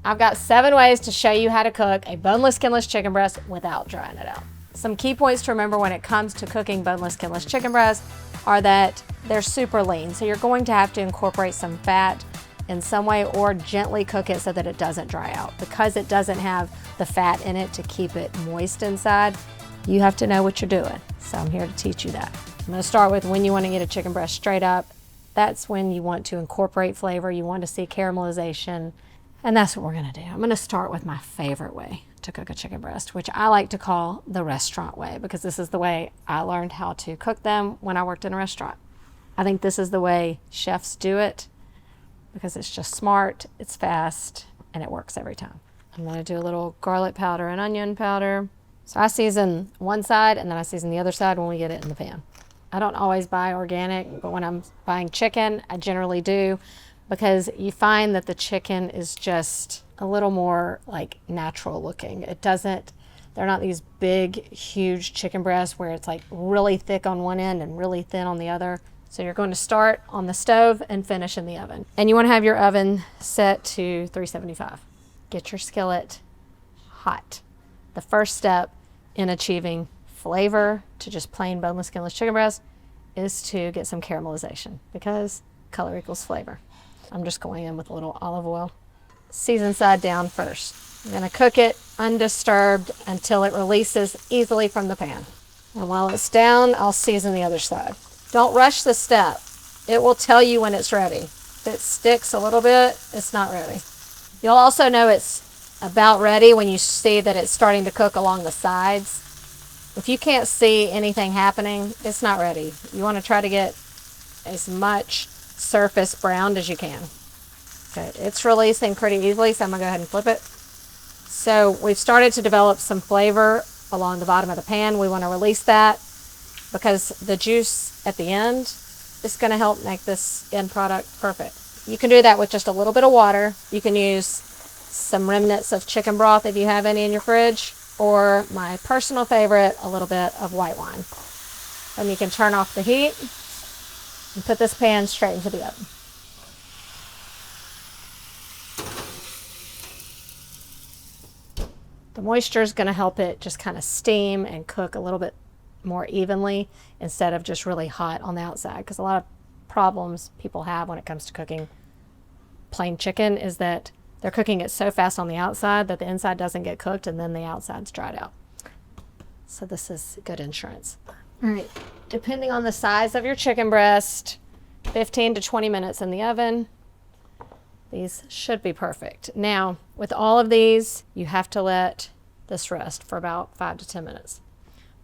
I've got 7 ways to show you how to cook a boneless, skinless chicken breast without drying it out. Some key points to remember when it comes to cooking boneless, skinless chicken breast are that they're super lean. So you're going to have to incorporate some fat in some way or gently cook it so that it doesn't dry out. Because it doesn't have the fat in it to keep it moist inside, you have to know what you're doing. So I'm here to teach you that. I'm gonna start with when you wanna get a chicken breast straight up. That's when you want to incorporate flavor. You want to see caramelization. And that's what we're gonna do. I'm gonna start with my favorite way to cook a chicken breast, which I like to call the restaurant way, because this is the way I learned how to cook them when I worked in a restaurant. I think this is the way chefs do it because it's just smart, it's fast, and it works every time. I'm gonna do a little garlic powder and onion powder. So I season one side and then I season the other side when we get it in the pan. I don't always buy organic, but when I'm buying chicken, I generally do, because you find that the chicken is just a little more like natural looking. They're not these big, huge chicken breasts where it's like really thick on one end and really thin on the other. So you're going to start on the stove and finish in the oven. And you want to have your oven set to 375. Get your skillet hot. The first step in achieving flavor to just plain boneless, skinless chicken breast is to get some caramelization, because color equals flavor. I'm just going in with a little olive oil. Season side down first. I'm gonna cook it undisturbed until it releases easily from the pan. And while it's down, I'll season the other side. Don't rush the step. It will tell you when it's ready. If it sticks a little bit, it's not ready. You'll also know it's about ready when you see that it's starting to cook along the sides. If you can't see anything happening, it's not ready. You want to try to get as much surface browned as you can. Okay, it's releasing pretty easily, so I'm gonna go ahead and flip it. So we've started to develop some flavor along the bottom of the pan. We want to release that because the juice at the end is going to help make this end product perfect. You can do that with just a little bit of water. You can use some remnants of chicken broth if you have any in your fridge, or my personal favorite, a little bit of white wine. And you can turn off the heat and put this pan straight into the oven. The moisture is going to help it just kind of steam and cook a little bit more evenly instead of just really hot on the outside, because a lot of problems people have when it comes to cooking plain chicken is that they're cooking it so fast on the outside that the inside doesn't get cooked and then the outside's dried out. So this is good insurance. All right, depending on the size of your chicken breast, 15 to 20 minutes in the oven. These should be perfect. Now, with all of these, you have to let this rest for about 5 to 10 minutes.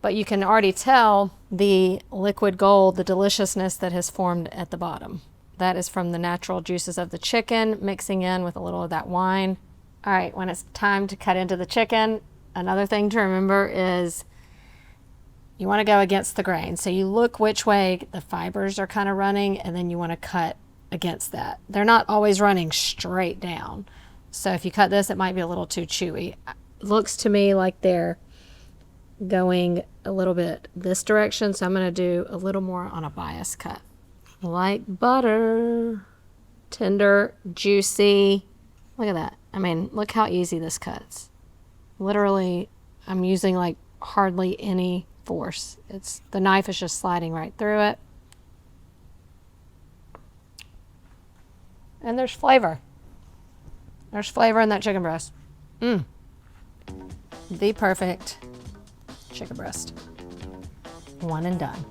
But you can already tell the liquid gold, the deliciousness that has formed at the bottom. That is from the natural juices of the chicken mixing in with a little of that wine. All right, when it's time to cut into the chicken, another thing to remember is you want to go against the grain. So you look which way the fibers are kind of running, and then you want to cut against that. They're not always running straight down. So if you cut this, it might be a little too chewy. It looks to me like they're going a little bit this direction, so I'm going to do a little more on a bias cut. Like butter, tender, juicy. Look at that. I mean, look how easy this cuts. Literally, I'm using like hardly any force. The knife is just sliding right through it. And there's flavor. There's flavor in that chicken breast. The perfect chicken breast. One and done.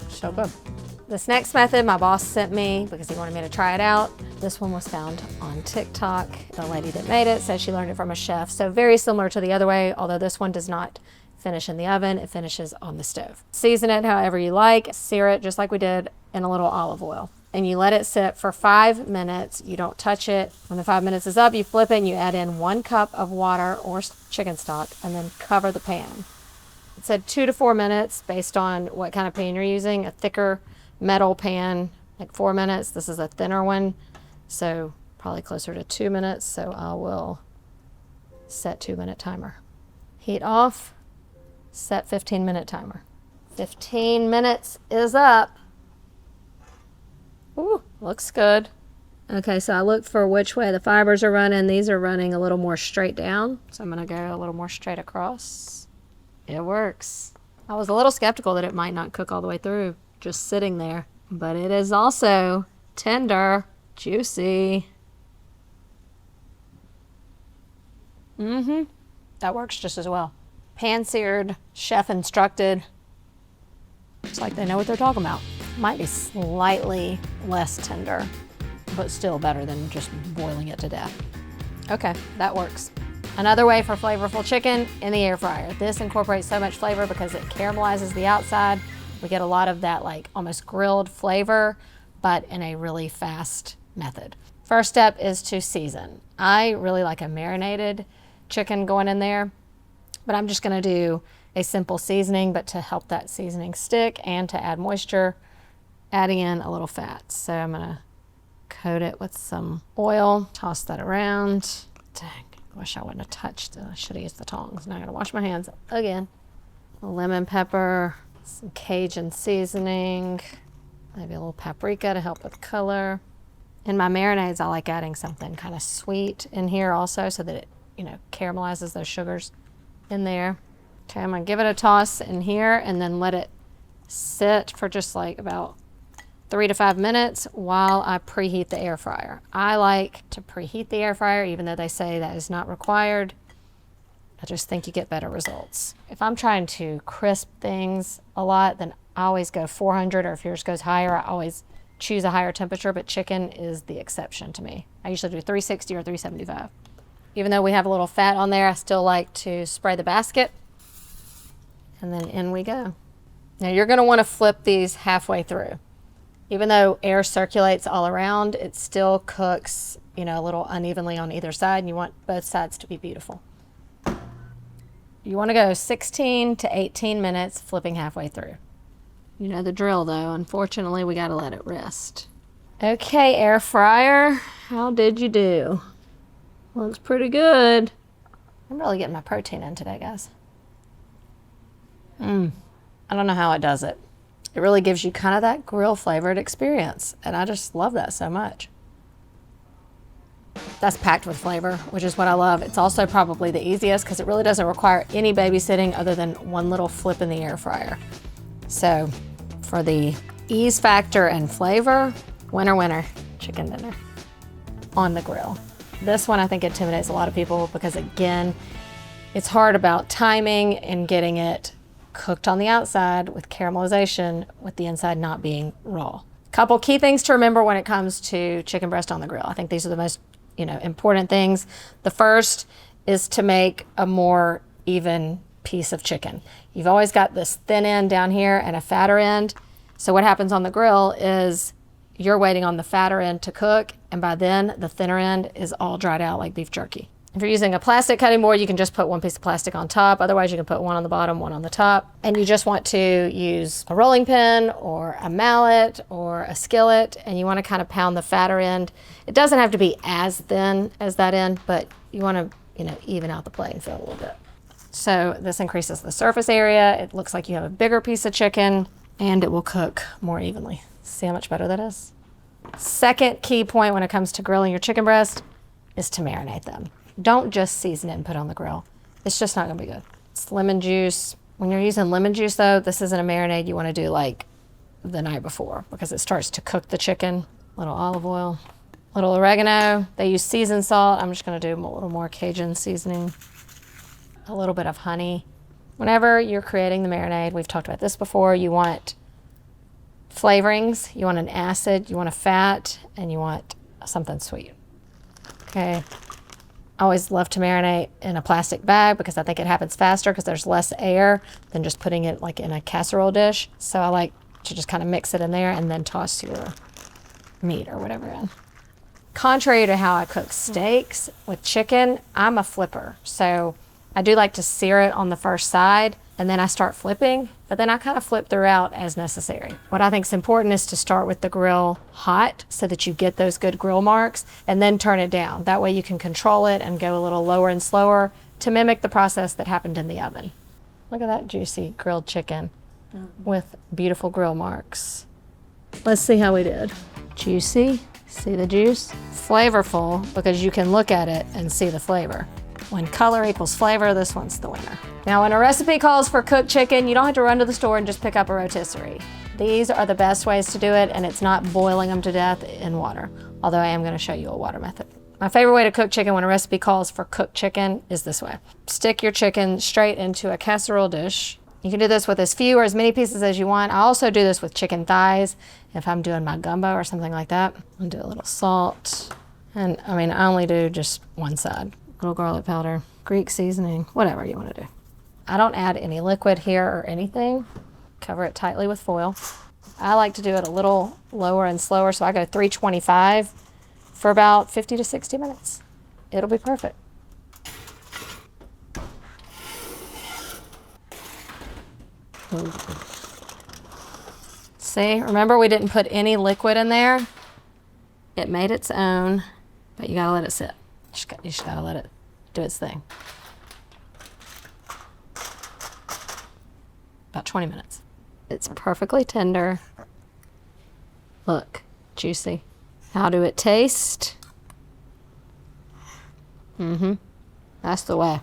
So good. This next method my boss sent me because he wanted me to try it out. This one was found on TikTok. The lady that made it said she learned it from a chef. So very similar to the other way, although this one does not finish in the oven, it finishes on the stove. Season it however you like. Sear it just like we did in a little olive oil. And you let it sit for 5 minutes. You don't touch it. When the 5 minutes is up, you flip it and you add in 1 cup of water or chicken stock and then cover the pan. It said 2 to 4 minutes based on what kind of pan you're using. A thicker metal pan, like 4 minutes. This is a thinner one, so probably closer to 2 minutes. So I will set 2-minute timer. Heat off, set 15-minute timer. 15 minutes is up. Ooh, looks good. Okay, so I looked for which way the fibers are running. These are running a little more straight down. So I'm gonna go a little more straight across. It works. I was a little skeptical that it might not cook all the way through, just sitting there. But it is also tender, juicy. That works just as well. Pan-seared, chef instructed. It's like they know what they're talking about. Might be slightly less tender, but still better than just boiling it to death. Okay, that works. Another way for flavorful chicken, in the air fryer. This incorporates so much flavor because it caramelizes the outside. We get a lot of that like almost grilled flavor, but in a really fast method. First step is to season. I really like a marinated chicken going in there, but I'm just gonna do a simple seasoning, but to help that seasoning stick and to add moisture, adding in a little fat. So I'm gonna coat it with some oil, toss that around. Dang, wish I wouldn't have touched it. I should have used the tongs. Now I gotta wash my hands again. Lemon pepper, some Cajun seasoning, maybe a little paprika to help with color. In my marinades, I like adding something kind of sweet in here also so that it, you know, caramelizes those sugars in there. Okay, I'm gonna give it a toss in here and then let it sit for just like about 3 to 5 minutes while I preheat the air fryer. I like to preheat the air fryer, even though they say that is not required. I just think you get better results. If I'm trying to crisp things a lot, then I always go 400, or if yours goes higher, I always choose a higher temperature, but chicken is the exception to me. I usually do 360 or 375. Even though we have a little fat on there, I still like to spray the basket. And then in we go. Now you're gonna wanna flip these halfway through. Even though air circulates all around, it still cooks, you know, a little unevenly on either side, and you want both sides to be beautiful. You wanna go 16 to 18 minutes flipping halfway through. You know the drill though, unfortunately we gotta let it rest. Okay, air fryer, how did you do? Looks pretty good. I'm really getting my protein in today, guys. I don't know how it does it. It really gives you kind of that grill flavored experience, and I just love that so much. That's packed with flavor, which is what I love. It's also probably the easiest because it really doesn't require any babysitting other than one little flip in the air fryer. So for the ease factor and flavor, winner, winner, chicken dinner on the grill. This one I think intimidates a lot of people because again, it's hard about timing and getting it cooked on the outside with caramelization with the inside not being raw. Couple key things to remember when it comes to chicken breast on the grill. I think these are the most, you know, important things. The first is to make a more even piece of chicken. You've always got this thin end down here and a fatter end. So what happens on the grill is you're waiting on the fatter end to cook, and by then the thinner end is all dried out like beef jerky. If you're using a plastic cutting board, you can just put one piece of plastic on top. Otherwise, you can put one on the bottom, one on the top. And you just want to use a rolling pin or a mallet or a skillet, and you want to kind of pound the fatter end. It doesn't have to be as thin as that end, but you want to, you know, even out the playing field a little bit. So this increases the surface area. It looks like you have a bigger piece of chicken, and it will cook more evenly. See how much better that is? Second key point when it comes to grilling your chicken breast is to marinate them. Don't just season it and put it on the grill. It's just not gonna be good. It's lemon juice. When you're using lemon juice though, this isn't a marinade you wanna do like the night before because it starts to cook the chicken. Little olive oil, little oregano. They use seasoned salt. I'm just gonna do a little more Cajun seasoning. A little bit of honey. Whenever you're creating the marinade, we've talked about this before, you want flavorings, you want an acid, you want a fat, and you want something sweet. Okay. I always love to marinate in a plastic bag because I think it happens faster because there's less air than just putting it like in a casserole dish. So I like to just kind of mix it in there and then toss your meat or whatever in. Contrary to how I cook steaks with chicken, I'm a flipper. So I do like to sear it on the first side and then I start flipping, but then I kind of flip throughout as necessary. What I think is important is to start with the grill hot so that you get those good grill marks and then turn it down. That way you can control it and go a little lower and slower to mimic the process that happened in the oven. Look at that juicy grilled chicken with beautiful grill marks. Let's see how we did. Juicy, See the juice? Flavorful, because you can look at it and see the flavor. When color equals flavor, this one's the winner. Now, when a recipe calls for cooked chicken, you don't have to run to the store and just pick up a rotisserie. These are the best ways to do it, and it's not boiling them to death in water, although I am gonna show you a water method. My favorite way to cook chicken when a recipe calls for cooked chicken is this way. Stick your chicken straight into a casserole dish. You can do this with as few or as many pieces as you want. I also do this with chicken thighs if I'm doing my gumbo or something like that. I'll do a little salt. And I mean, I only do just one side. A little garlic powder, Greek seasoning, whatever you want to do. I don't add any liquid here or anything. Cover it tightly with foil. I like to do it a little lower and slower, so I go 325 for about 50 to 60 minutes. It'll be perfect. See, remember we didn't put any liquid in there? It made its own, but you gotta let it sit. You just gotta let it do its thing. About 20 minutes. It's perfectly tender. Look, juicy. How do it taste? That's the way.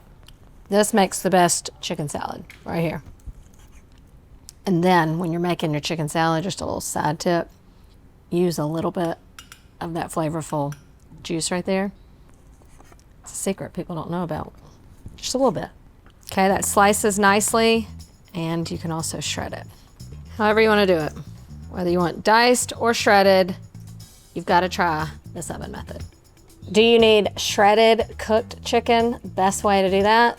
This makes the best chicken salad right here. And then when you're making your chicken salad, just a little side tip, use a little bit of that flavorful juice right there. It's a secret people don't know about. Just a little bit. Okay, that slices nicely, and you can also shred it. However you want to do it. Whether you want diced or shredded, you've got to try this oven method. Do you need shredded cooked chicken? Best way to do that,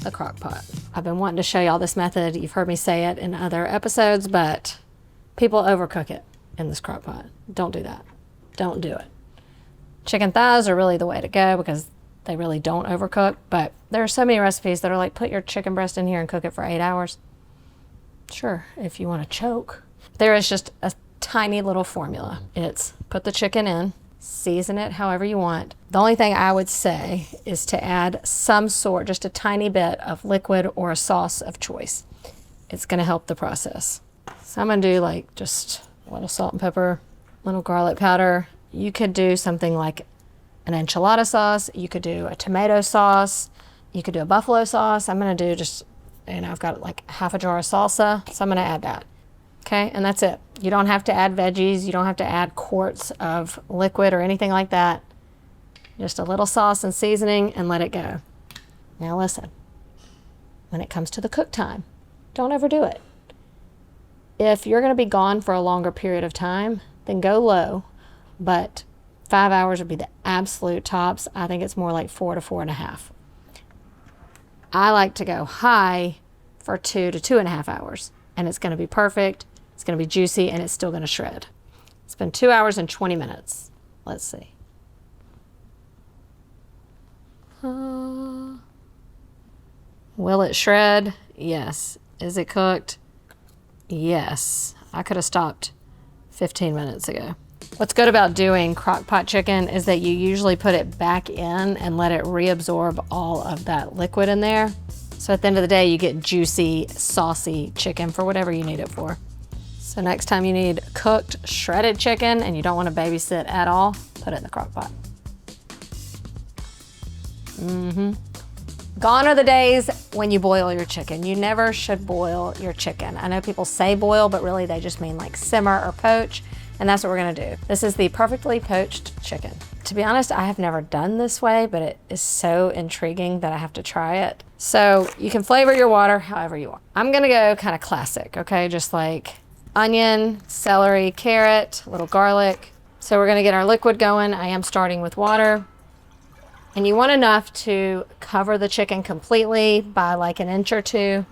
a crock pot. I've been wanting to show y'all this method. You've heard me say it in other episodes, but people overcook it in this crock pot. Don't do that. Don't do it. Chicken thighs are really the way to go because they really don't overcook, but there are so many recipes that are like, put your chicken breast in here and cook it for 8 hours. Sure, if you want to choke. There is just a tiny little formula. It's put the chicken in, season it however you want. The only thing I would say is to add some sort, just a tiny bit of liquid or a sauce of choice. It's gonna help the process. So I'm gonna do like just a little salt and pepper, little garlic powder. You could do something like an enchilada sauce. You could do a tomato sauce. You could do a buffalo sauce. I'm gonna do just, I've got like half a jar of salsa, so I'm gonna add that. Okay, and that's it. You don't have to add veggies. You don't have to add quarts of liquid or anything like that. Just a little sauce and seasoning and let it go. Now listen, when it comes to the cook time, don't overdo it. If you're gonna be gone for a longer period of time, then go low, but 5 hours would be the absolute tops. I think it's more like 4 to 4.5. I like to go high for 2 to 2.5 hours, and it's gonna be perfect. It's gonna be juicy, and it's still gonna shred. It's been 2 hours and 20 minutes. Let's see. Will it shred? Yes. Is it cooked? Yes. I could have stopped 15 minutes ago. What's good about doing crockpot chicken is that you usually put it back in and let it reabsorb all of that liquid in there. So at the end of the day, you get juicy, saucy chicken for whatever you need it for. So next time you need cooked, shredded chicken and you don't want to babysit at all, put it in the crock pot. Gone are the days when you boil your chicken. You never should boil your chicken. I know people say boil, but really they just mean like simmer or poach, and that's what we're gonna do. This is the perfectly poached chicken. To be honest, I have never done this way, but it is so intriguing that I have to try it. So you can flavor your water however you want. I'm gonna go kind of classic, okay? Just like onion, celery, carrot, a little garlic. So we're gonna get our liquid going. I am starting with water. And you want enough to cover the chicken completely by like an inch or two.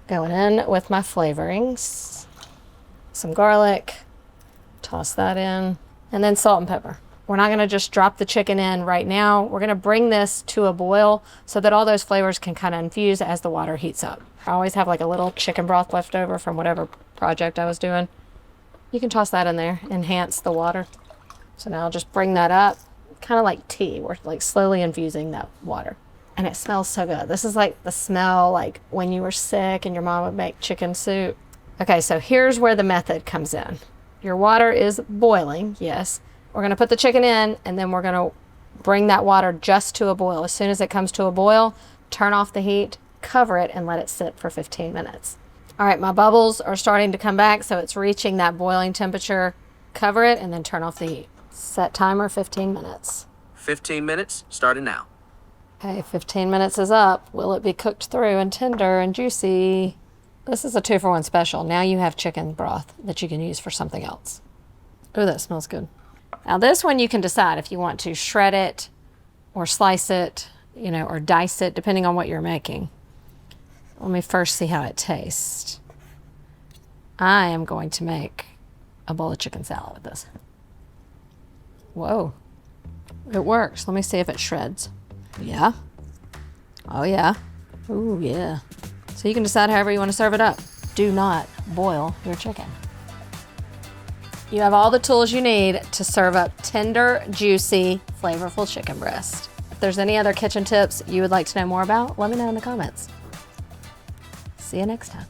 Going in with my flavorings. Some garlic, toss that in, and then salt and pepper. We're not gonna just drop the chicken in right now. We're gonna bring this to a boil so that all those flavors can kind of infuse as the water heats up. I always have like a little chicken broth left over from whatever project I was doing. You can toss that in there, enhance the water. So now I'll just bring that up, kind of like tea. We're like slowly infusing that water. And it smells so good. This is like the smell like when you were sick and your mom would make chicken soup. Okay, so here's where the method comes in. Your water is boiling, yes, We're gonna put the chicken in, and then we're gonna bring that water just to a boil. As soon as it comes to a boil, turn off the heat, cover it, and let it sit for 15 minutes. All right, my bubbles are starting to come back, so it's reaching that boiling temperature. Cover it and then turn off the heat. Set timer 15 minutes. 15 minutes, starting now. Okay, 15 minutes is up. Will it be cooked through and tender and juicy? This is a 2-for-1 special. Now you have chicken broth that you can use for something else. Oh, that smells good. Now this one you can decide if you want to shred it or slice it, you know, or dice it, depending on what you're making. Let me first see how it tastes. I am going to make a bowl of chicken salad with this. Whoa, it works. Let me see if it shreds. Yeah. Oh yeah. Ooh, yeah. So you can decide however you want to serve it up. Do not boil your chicken. You have all the tools you need to serve up tender, juicy, flavorful chicken breast. If there's any other kitchen tips you would like to know more about, let me know in the comments. See you next time.